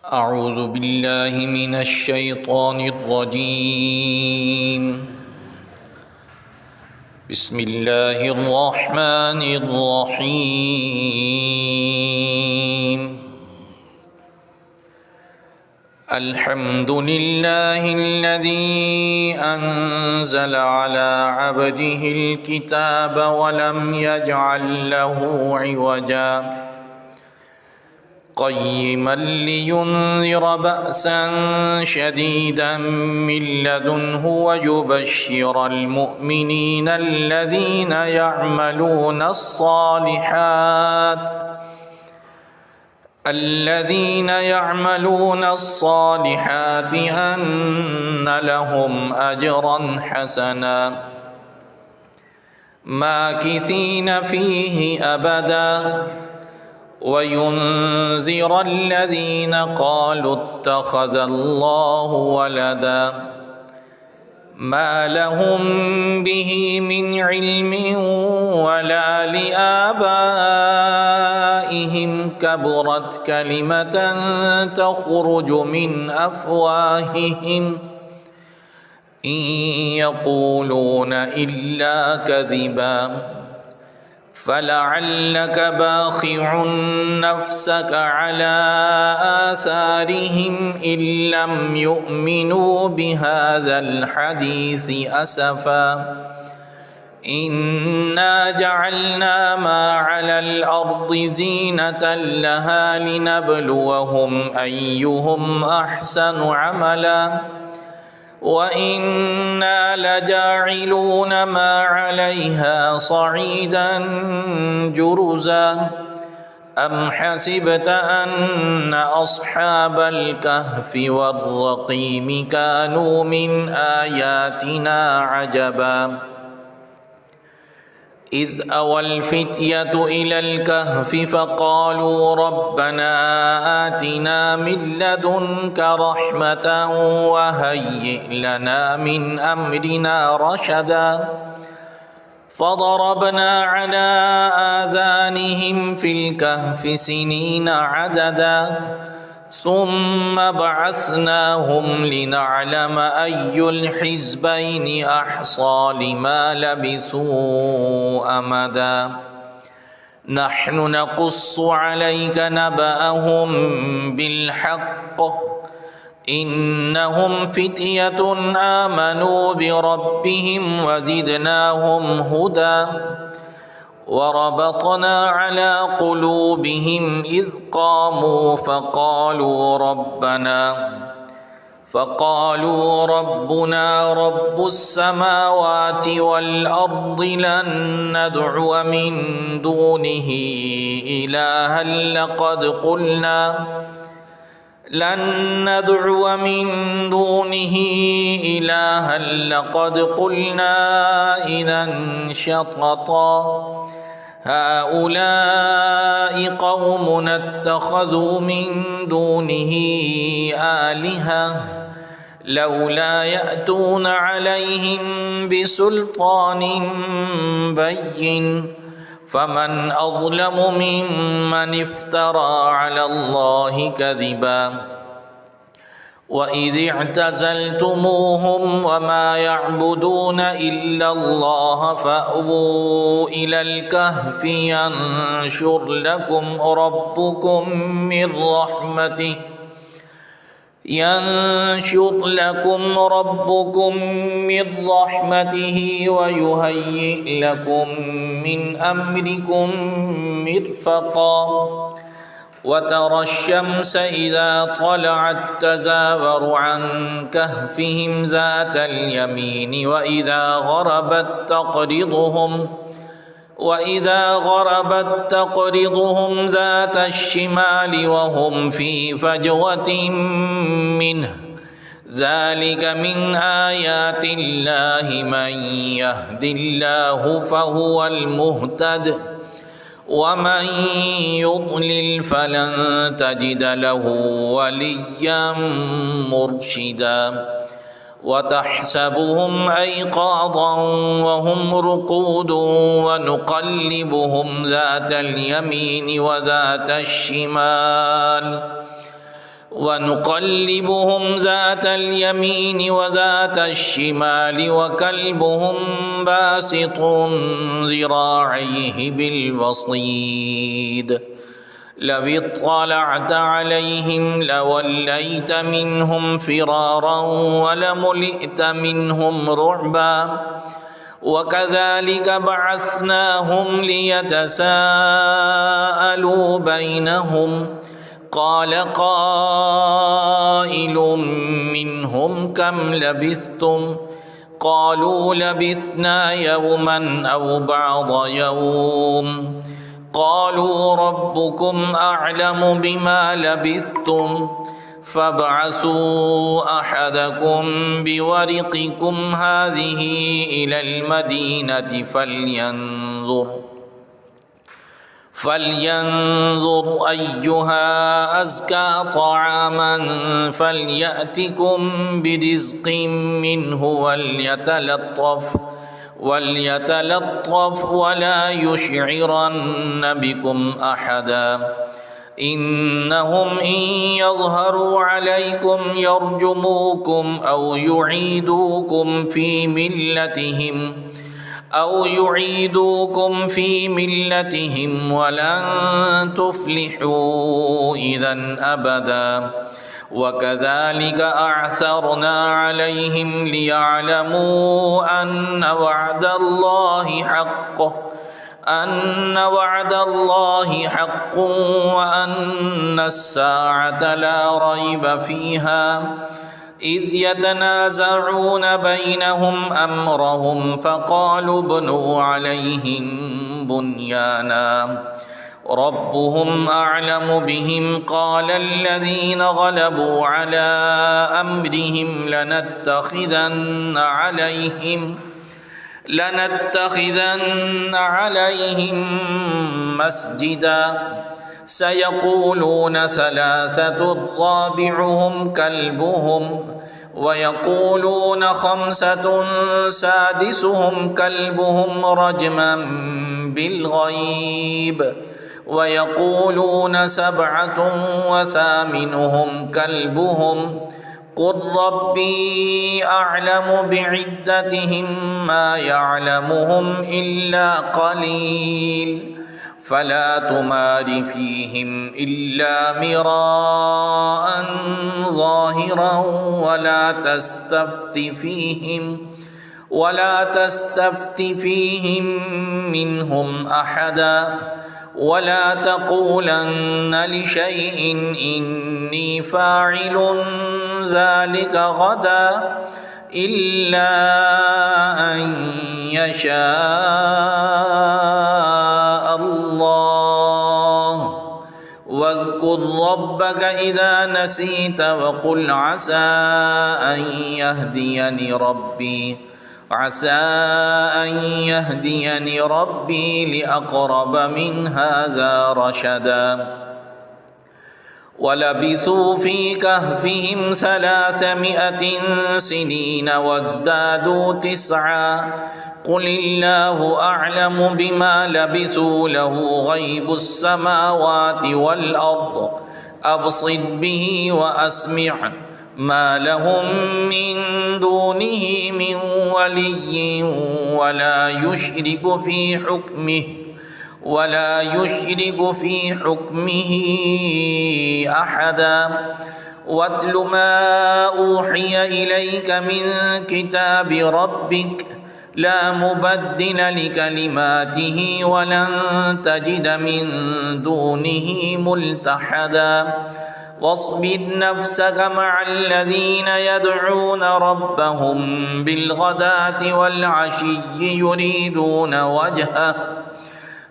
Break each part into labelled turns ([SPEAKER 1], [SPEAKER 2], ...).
[SPEAKER 1] أعوذ بالله من الشيطان الرجيم. بسم الله الرحمن الرحيم. الحمد لله الذي أنزل على عبده الكتاب ولم يجعل له عوجا قيما لينذر بأسا شديدا من لدنه ويبشر المؤمنين الذين يعملون الصالحات أن لهم أجرا حسنا ماكثين فيه أبدا وينذر الذين قالوا اتخذ الله ولدا ما لهم به من علم ولا لآبائهم كبرت كلمة تخرج من أفواههم إن يقولون إلا كذبا فلعلك باخع نفسك على آثارهم إن لم يؤمنوا بهذا الحديث أسفا إنا جعلنا ما على الأرض زينة لها لنبلوهم أيهم أحسن عملا وإنا لجاعلون ما عليها صعيدا جرزا أم حسبت أن أصحاب الكهف والرقيم كانوا من آياتنا عجبا إذ أوى الفتية إلى الكهف فقالوا ربنا آتنا من لدنك رحمة وهيئ لنا من أمرنا رشدا فضربنا على آذانهم في الكهف سنين عددا ثم بعثناهم لنعلم أي الحزبين أحصى لما لبثوا أمدا نحن نقص عليك نبأهم بالحق إنهم فتية آمنوا بربهم وزدناهم هدى وربطنا على قلوبهم إذ قاموا فقالوا ربنا رب السماوات والأرض لن ندعو من دونه إلها لقد قلنا إذا شططا هؤلاء قومنا اتخذوا من دونه آلهة لولا يأتون عليهم بسلطان بين فمن أظلم ممن افترى على الله كذبا وإذ اعتزلتموهم وما يعبدون إلا الله فأووا إلى الكهف ينشر لكم ربكم من رحمته ويهيئ لكم من أمركم مرفقا وترى الشمس إذا طلعت تزاور عن كهفهم ذات اليمين وإذا غربت تقرضهم ذات الشمال وهم في فجوة منه ذلك من آيات الله من يهد الله فهو المهتد ومن يضلل فلن تجد له وليا مرشدا وتحسبهم أيقاظا وهم رقود ونقلبهم ذات اليمين وذات الشمال ونقلبهم ذات اليمين وذات الشمال وكلبهم باسط ذراعيه بالوصيد لو اطلعت عليهم لوليت منهم فرارا ولملئت منهم رعبا وكذلك بعثناهم ليتساءلوا بينهم قال قائل منهم كم لبثتم قالوا لبثنا يوما أو بعض يوم قالوا ربكم أعلم بما لبثتم فابعثوا أحدكم بورقكم هذه إلى المدينة فلينظر أيها أزكى طعاما فليأتكم برزق منه وليتلطف ولا يشعرن بكم أحدا إنهم إن يظهروا عليكم يرجموكم أو يعيدوكم في ملتهم ولن تفلحوا إذا أبدا وكذلك أعثرنا عليهم ليعلموا أن وعد الله حق وأن الساعة لا ريب فيها إذ يتنازعون بينهم أمرهم فقالوا ابنوا عليهم بنيانا ربهم أعلم بهم قال الذين غلبوا على أمرهم لنتخذن عليهم مسجدا سيقولون ثلاثة رابعهم كلبهم ويقولون خمسة سادسهم كلبهم رجما بالغيب ويقولون سبعة وثامنهم كلبهم قل ربي أعلم بعدتهم ما يعلمهم إلا قليل فلا تمار فيهم إلا مراء ظاهرا ولا تستفت فيهم منهم أحدا ولا تقولن لشيء إني فاعل ذلك غدا إلا أن يشاء الله واذكر ربك إذا نسيت وقل عسى أن يهديني ربي لأقرب من هذا رشدا ولبثوا في كهفهم 300 سنين وازدادوا 9 قل الله أعلم بما لبثوا له غيب السماوات والأرض أبصر به وأسمع ما لهم من دونه من ولي ولا يشرك في حكمه أحدا واتل ما أوحي إليك من كتاب ربك لا مبدل لكلماته ولن تجد من دونه ملتحدا واصبر نفسك مع الذين يدعون ربهم بالغداة والعشي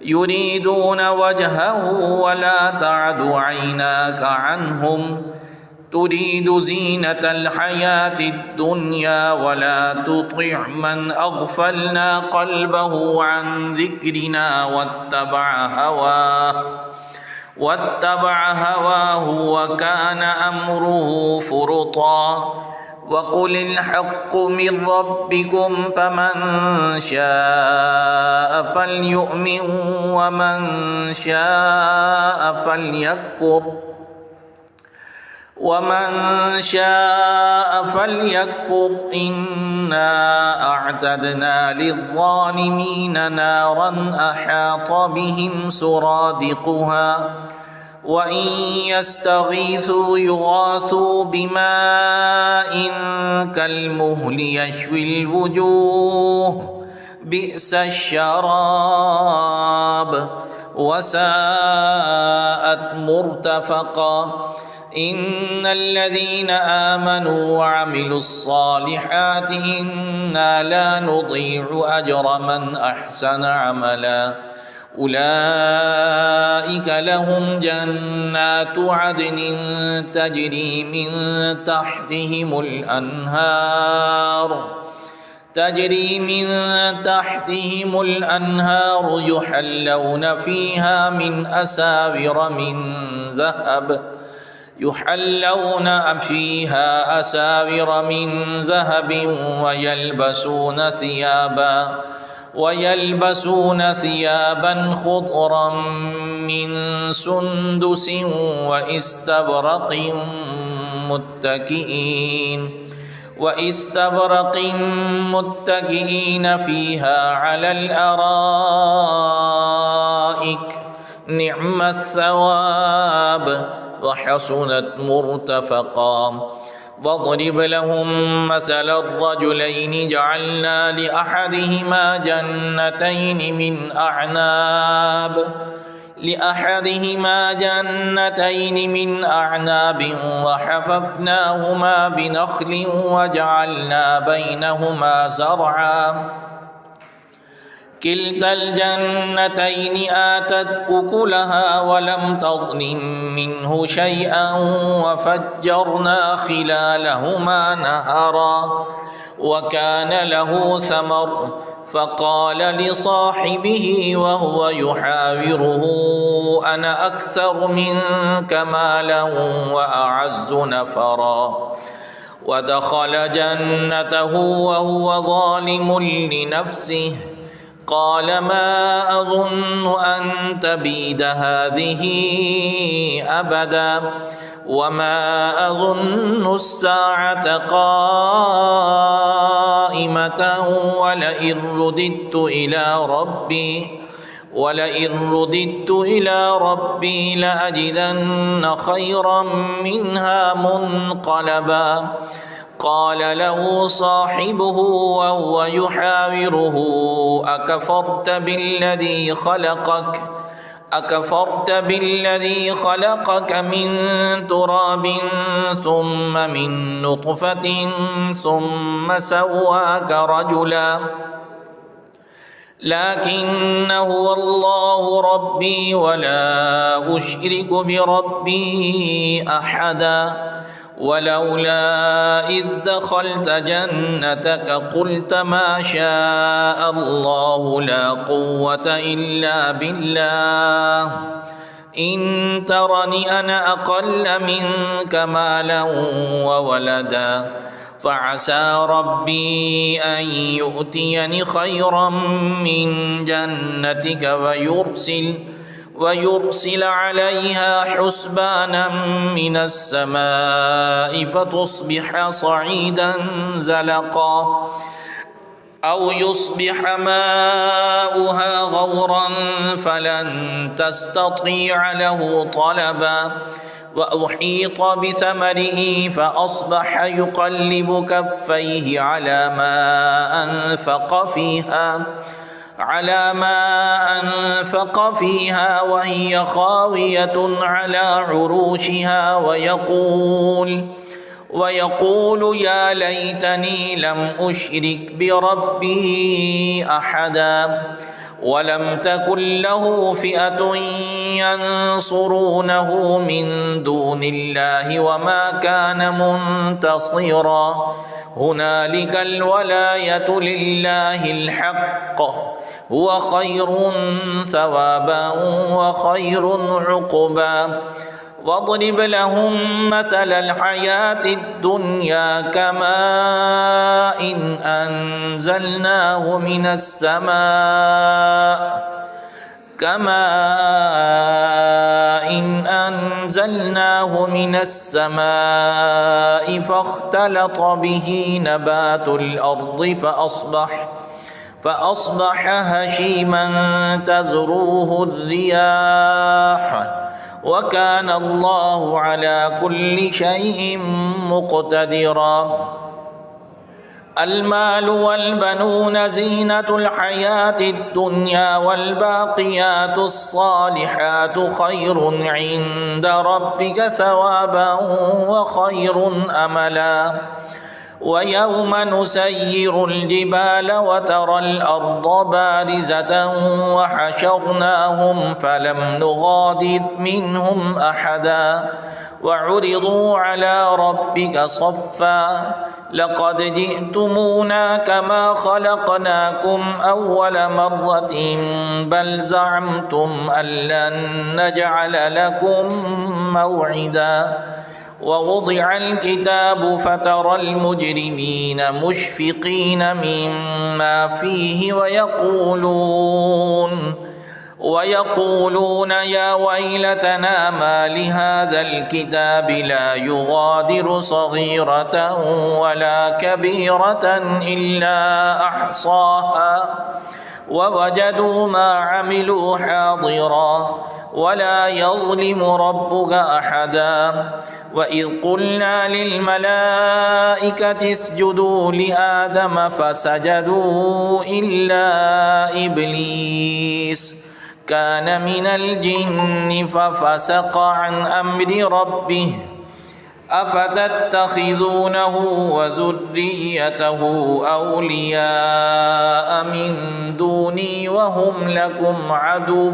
[SPEAKER 1] يريدون وجهه ولا تعد عيناك عنهم تريد زينة الحياة الدنيا ولا تطع من أغفلنا قلبه عن ذكرنا واتبع هواه وكان أمره فرطا وقل الحق من ربكم فمن شاء فليؤمن ومن شاء فليكفر ومن شاء فليكفر إنا أعتدنا للظالمين نارا أحاط بهم سرادقها وإن يستغيثوا يغاثوا بماء كالمهل يشوي الوجوه بئس الشراب وساءت مرتفقا إن الذين آمنوا وعملوا الصالحات إنا لا نضيع أجر من أحسن عملا أولئك لهم جنات عدن تجري من تحتهم الأنهار يحلون فيها أساور من ذهب ويلبسون ثيابا خضرا من سندس واستبرق متكئين فيها على الأرائك نعم الثواب وحسنت مرتفقا واضرب لهم مثل الرجلين جعلنا لأحدهما جنتين من أعناب وحففناهما بنخل وجعلنا بينهما زرعا كلتا الجنتين آتت أكلها ولم تظلم منه شيئا وفجرنا خلالهما نهرا وكان له ثمر فقال لصاحبه وهو يحاوره أنا أكثر منك مالا وأعز نفرا ودخل جنته وهو ظالم لنفسه قال ما أظن أن تبيد هذه أبدا وما أظن الساعة قائمة ولئن رددت إلى ربي لأجدن خيرا منها منقلبا قال له صاحبه وهو يحاوره أكفرت بالذي خلقك من تراب ثم من نطفة ثم سواك رجلا لكن هو الله ربي ولا أشرك بربي أحدا ولولا إذ دخلت جنتك قلت ما شاء الله لا قوة إلا بالله إن ترني أنا أقل منك مالا وولدا فعسى ربي أن يؤتيني خيرا من جنتك ويرسل عليها حسبانا من السماء فتصبح صعيدا زلقا أو يصبح ماؤها غورا فلن تستطيع له طلبا وأحيط بثمره فأصبح يقلب كفيه على ما أنفق فيها وهي خاوية على عروشها ويقول يا ليتني لم أشرك بربي أحدا ولم تكن له فئة ينصرونه من دون الله وما كان منتصرا هنالك الولاية لله الحق هو خير ثوابا وخير عقبا واضرب لهم مثل الحياة الدنيا كماء أنزلناه من السماء فاختلط به نبات الأرض فأصبح هشيما تذروه الرياح وكان الله على كل شيء مقتدرا. المال والبنون زينة الحياة الدنيا والباقيات الصالحات خير عند ربك ثوابا وخير أملا. ويوم نسير الجبال وترى الأرض بارزة وحشرناهم فلم نغادر منهم أحدا وعرضوا على ربك صفا لقد جئتمونا كما خلقناكم أول مرة بل زعمتم أن لن نجعل لكم موعدا. ووضع الكتاب فترى المجرمين مشفقين مما فيه ويقولون يا ويلتنا ما لهذا الكتاب لا يغادر صغيرة ولا كبيرة إلا أحصاها ووجدوا ما عملوا حاضرا ولا يظلم ربك أحدا. وإذ قلنا للملائكة اسجدوا لآدم فسجدوا إلا إبليس كان من الجن ففسق عن أمر ربه أفتتخذونه وذريته أولياء من دوني وهم لكم عدو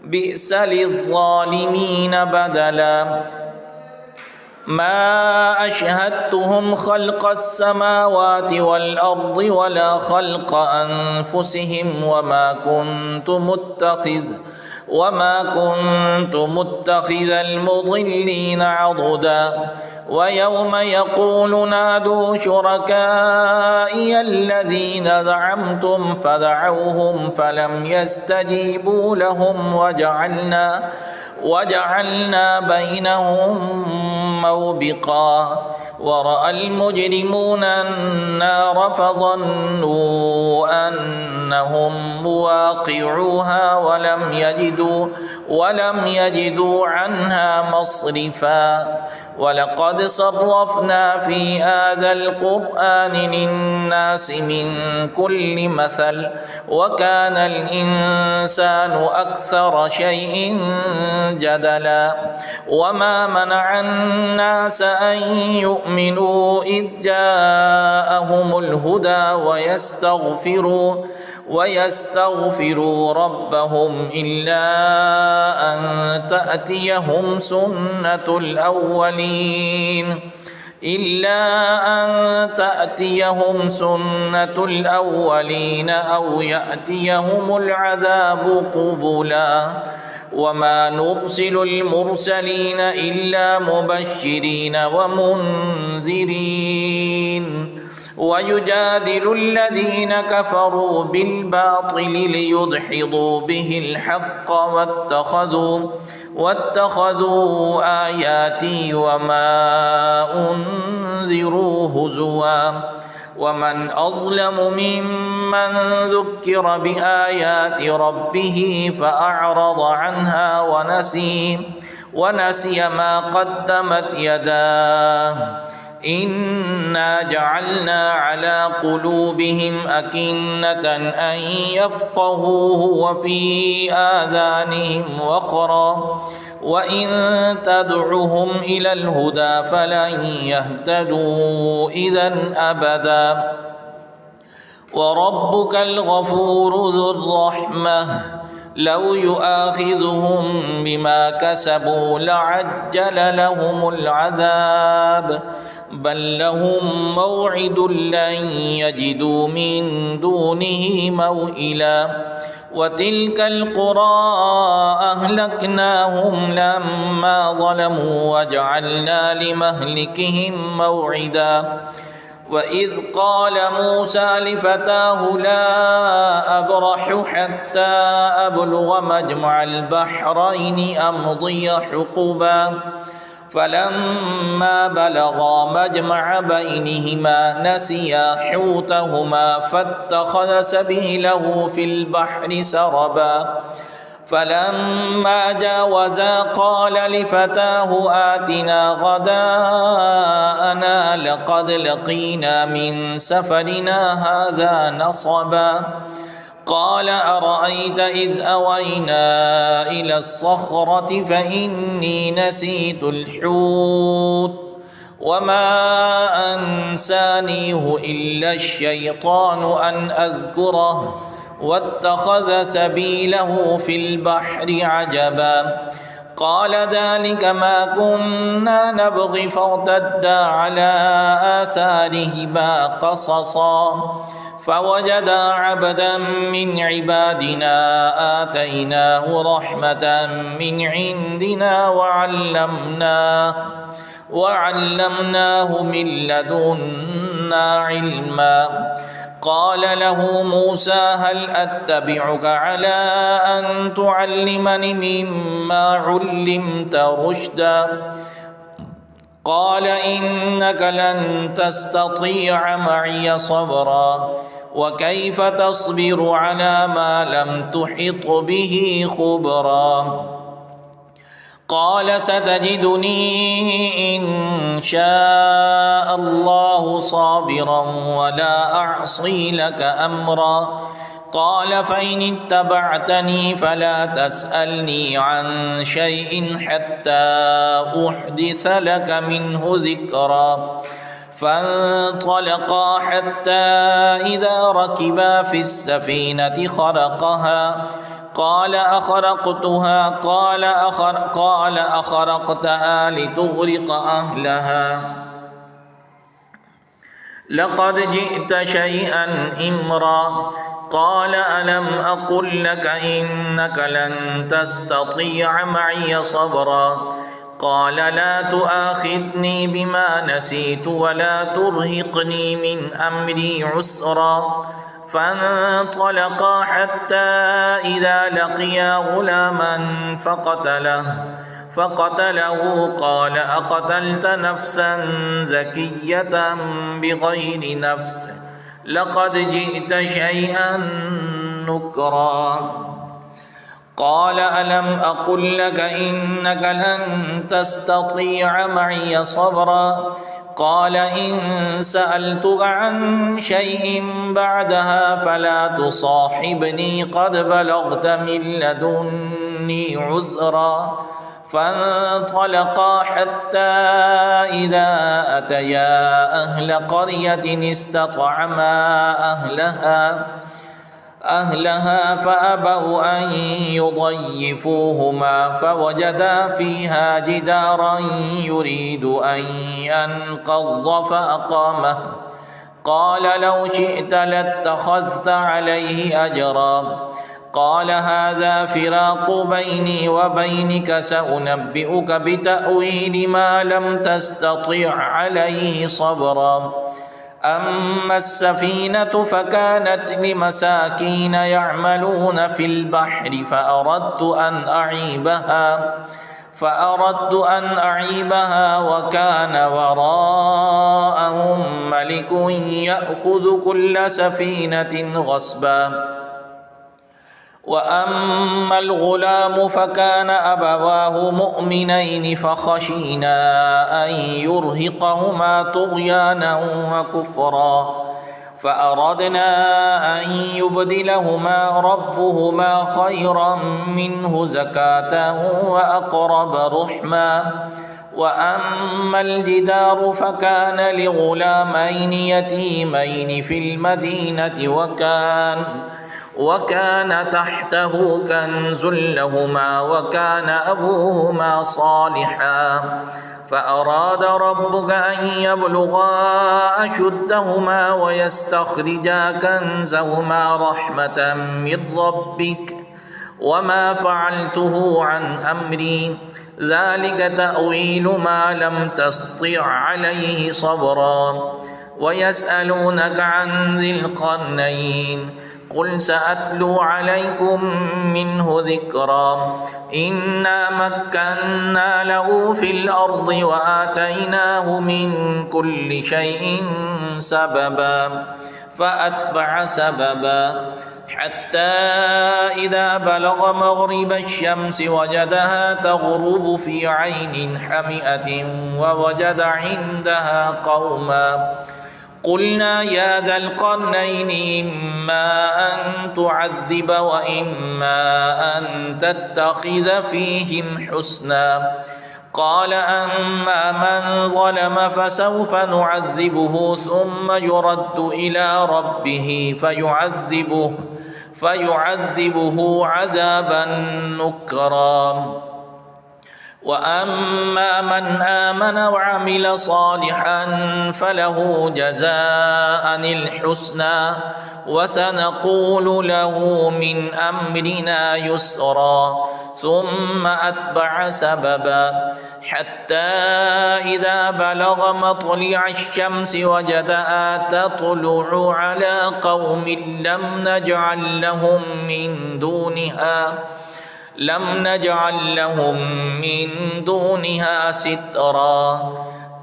[SPEAKER 1] بئس للظالمين بدلا. ما أشهدتهم خلق السماوات والأرض ولا خلق أنفسهم وما كنت متخذ المضلين عضدا. ويوم يقول نادوا شركائي الذين زعمتم فدعوهم فلم يستجيبوا لهم وجعلنا بينهم موبقا. ورأى المجرمون النار فظنوا أنهم مواقعوها ولم يجدوا عنها مصرفا. ولقد صرفنا في هذا القرآن للناس من كل مثل وكان الإنسان أكثر شيء جدلا. وما منع الناس أن يؤمنوا إذ جاءهم الهدى ويستغفروا ربهم إلا أن تأتيهم سنة الأولين أو يأتيهم العذاب قبلا. وما نرسل المرسلين إلا مبشرين ومنذرين ويجادل الذين كفروا بالباطل ليدحضوا به الحق واتخذوا آياتي وما أنذروا هزوا. ومن أظلم ممن ذكر بآيات ربه فأعرض عنها ونسي ما قدمت يداه. إنا جعلنا على قلوبهم أكنة أن يفقهوه وفي آذانهم وقرا وإن تدعهم إلى الهدى فلن يهتدوا إذا أبدا. وربك الغفور ذو الرحمة لو يؤاخذهم بما كسبوا لعجل لهم العذاب بل لهم موعد لن يجدوا من دونه موئلا. وتلك القرى أهلكناهم لما ظلموا وجعلنا لمهلكهم موعدا وإذ قال موسى لفتاه لا أبرح حتى أبلغ مجمع البحرين أمضي حقبا فلما بلغا مجمع بينهما نسيا حوتهما فاتخذ سبيله في البحر سربا فلما جاوزا قال لفتاه آتنا غداءنا لقد لقينا من سفرنا هذا نصبا قال أرأيت إذ أوينا إلى الصخرة فإني نسيت الحوت وما أنسانيه إلا الشيطان أن أذكره واتخذ سبيله في البحر عجبا قال ذلك ما كنا نبغي فارتدا على آثارهما قصصا فوجدا عبدا من عبادنا آتيناه رحمة من عندنا وعلمناه من لدنا علما قال له موسى هل أتبعك على أن تعلمني مما علمت رشدا قال إنك لن تستطيع معي صبرا وكيف تصبر على ما لم تحط به خبرا قال ستجدني إن شاء الله صابرا ولا أعصي لك أمرا قال فإن اتبعتني فلا تسألني عن شيء حتى أحدث لك منه ذكرا فانطلقا حتى إذا ركبا في السفينة خرقها قال أخرقتها قال أخرقتها لتغرق أهلها لقد جئت شيئا إمرا قال ألم أقل لك إنك لن تستطيع معي صبرا قال لا تؤاخذني بما نسيت ولا ترهقني من أمري عسرا فانطلقا حتى إذا لقيا غلاما فقتله قال أقتلت نفسا زكية بغير نفس لقد جئت شيئا نكرا قال ألم أقل لك إنك لن تستطيع معي صبرا قال إن سألتك عن شيء بعدها فلا تصاحبني قد بلغت من لدني عذرا فانطلقا حتى إذا أتيا أهل قرية استطعما أهلها فأبوا أن يضيفوهما فوجدا فيها جدارا يريد أن ينقض فأقامه قال لو شئت لاتخذت عليه أجرا قال هذا فراق بيني وبينك سأنبئك بتأويل ما لم تستطع عليه صبرا أما السفينة فكانت لمساكين يعملون في البحر فأردت أن أعيبها وكان وراءهم ملك يأخذ كل سفينة غصبا وأما الغلام فكان أبواه مؤمنين فخشينا أن يرهقهما طغيانا وكفرا فأردنا أن يبدلهما ربهما خيرا منه زكاة وأقرب رحما وأما الجدار فكان لغلامين يتيمين في المدينة وكان تحته كنز لهما وكان أبوهما صالحا فأراد ربك أن يبلغا أشدهما ويستخرجا كنزهما رحمة من ربك وما فعلته عن أمري ذلك تأويل ما لم تستطع عليه صبرا ويسألونك عن ذي القرنين قل سأتلو عليكم منه ذكرا إنا مكنا له في الأرض وآتيناه من كل شيء سببا فأتبع سببا حتى إذا بلغ مغرب الشمس وجدها تغرب في عين حمئة ووجد عندها قوما قلنا يا ذا القرنين إما أن تعذب وإما أن تتخذ فيهم حسنا قال أما من ظلم فسوف نعذبه ثم يرد إلى ربه فيعذبه عذابا نكرا وأما من آمن وعمل صالحا فله جزاء الحسنى وسنقول له من أمرنا يسرا ثم أتبع سببا حتى إذا بلغ مطلع الشمس وجدها تطلع على قوم لم نجعل لهم من دونها سترا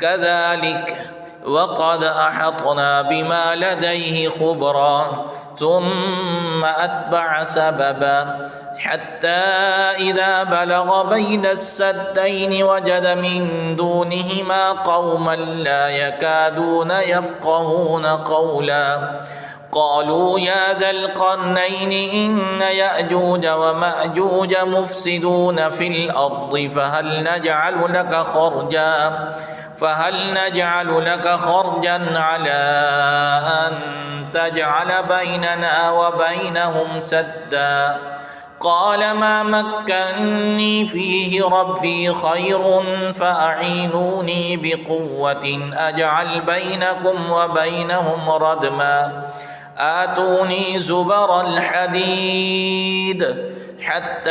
[SPEAKER 1] كذلك وقد أحطنا بما لديه خبرا ثم أتبع سببا حتى إذا بلغ بين السدين وجد من دونهما قوما لا يكادون يفقهون قولا قالوا يا ذا القرنين إن يأجوج ومأجوج مفسدون في الأرض فهل نجعل لك خرجا على أن تجعل بيننا وبينهم سدا قال ما مكني فيه ربي خير فأعينوني بقوة أجعل بينكم وبينهم ردما آتوني زبر الحديد حتى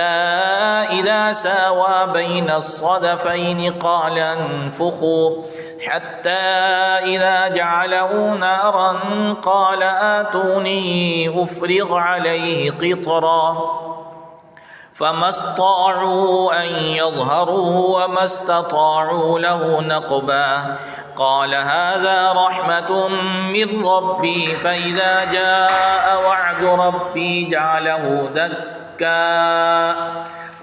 [SPEAKER 1] إذا ساوى بين الصدفين قال انفخوا حتى إذا جعله نارا قال آتوني أفرغ عليه قطرا فما استطاعوا أن يظهروه وما استطاعوا له نقبا قال هذا رحمة من ربي فإذا جاء وعد ربي جعله دكا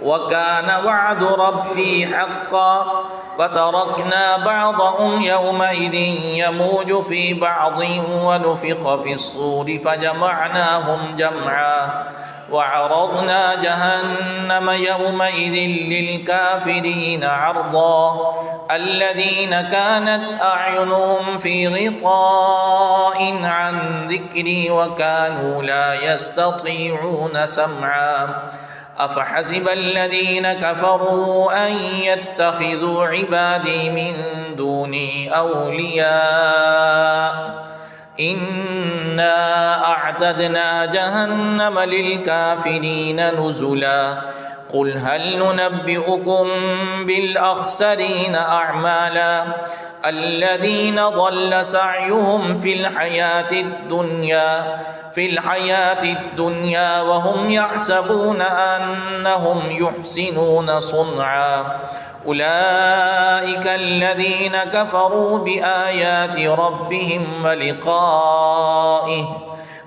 [SPEAKER 1] وكان وعد ربي حقا فتركنا بعضهم يومئذ يموج في بعض ونفخ في الصور فجمعناهم جمعا وعرضنا جهنم يومئذ للكافرين عرضا الذين كانت أعينهم في غطاء عن ذكري وكانوا لا يستطيعون سمعا أفحسب الذين كفروا أن يتخذوا عبادي من دوني أولياء إنا أعتدنا جهنم للكافرين نزلا قل هل ننبئكم بالأخسرين أعمالا الذين ضل سعيهم في الحياة الدنيا وهم يحسبون أنهم يحسنون صنعا أولئك الذين كفروا بآيات ربهم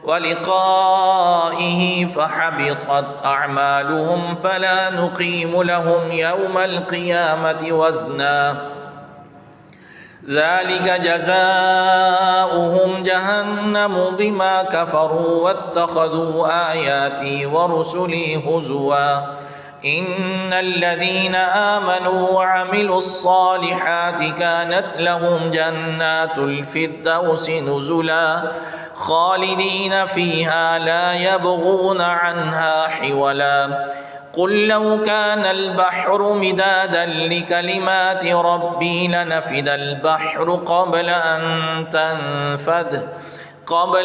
[SPEAKER 1] ولقائه فحبطت أعمالهم فلا نقيم لهم يوم القيامة وزنا ذلك جزاؤهم جهنم بما كفروا واتخذوا آياتي ورسلي هزوا إن الذين آمنوا وعملوا الصالحات كانت لهم جنات الفردوس نزلا خالدين فيها لا يبغون عنها حولا قل لو كان البحر مدادا لكلمات ربي لنفد البحر قبل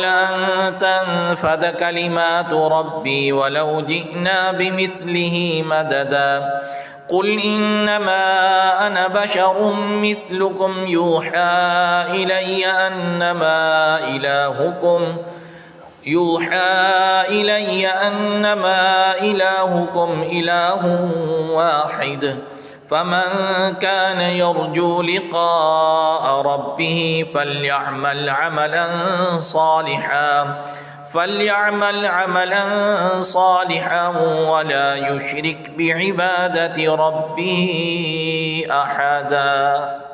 [SPEAKER 1] أن تنفد كلمات ربي ولو جئنا بمثله مددا قل إنما أنا بشر مثلكم يوحى إلي أنما إلهكم إله واحد فمن كان يرجو لقاء ربه فليعمل عملا صالحا ولا يشرك بعبادة ربه أحدا.